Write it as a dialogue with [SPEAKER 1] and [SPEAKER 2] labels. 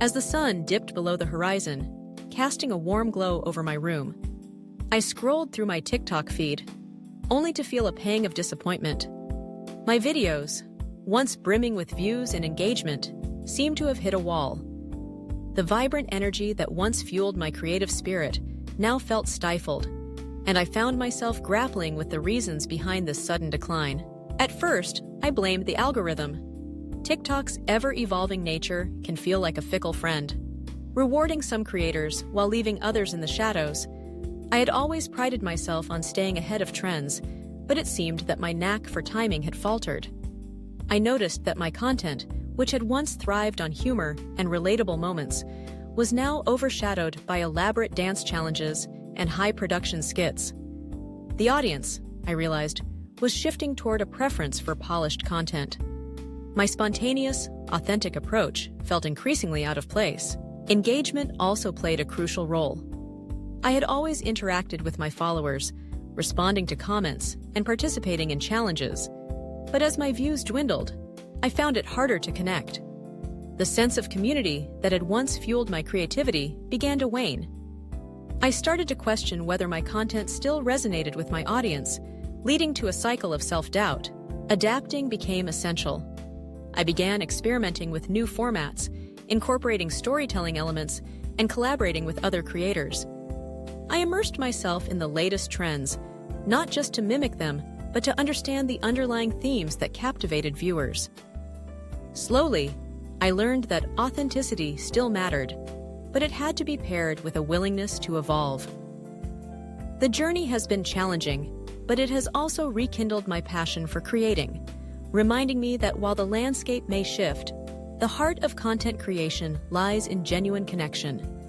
[SPEAKER 1] As the sun dipped below the horizon, casting a warm glow over my room, I scrolled through my TikTok feed, only to feel a pang of disappointment. My videos, once brimming with views and engagement, seemed to have hit a wall. The vibrant energy that once fueled my creative spirit now felt stifled, and I found myself grappling with the reasons behind this sudden decline. At first, I blamed the algorithm. TikTok's ever-evolving nature can feel like a fickle friend, rewarding some creators while leaving others in the shadows. I had always prided myself on staying ahead of trends, but it seemed that my knack for timing had faltered. I noticed that my content, which had once thrived on humor and relatable moments, was now overshadowed by elaborate dance challenges and high-production skits. The audience, I realized, was shifting toward a preference for polished content. My spontaneous, authentic approach felt increasingly out of place. Engagement also played a crucial role. I had always interacted with my followers, responding to comments and participating in challenges. But as my views dwindled, I found it harder to connect. The sense of community that had once fueled my creativity began to wane. I started to question whether my content still resonated with my audience, leading to a cycle of self-doubt. Adapting became essential. I began experimenting with new formats, incorporating storytelling elements, and collaborating with other creators. I immersed myself in the latest trends, not just to mimic them, but to understand the underlying themes that captivated viewers. Slowly, I learned that authenticity still mattered, but it had to be paired with a willingness to evolve. The journey has been challenging, but it has also rekindled my passion for creating, reminding me that while the landscape may shift, the heart of content creation lies in genuine connection.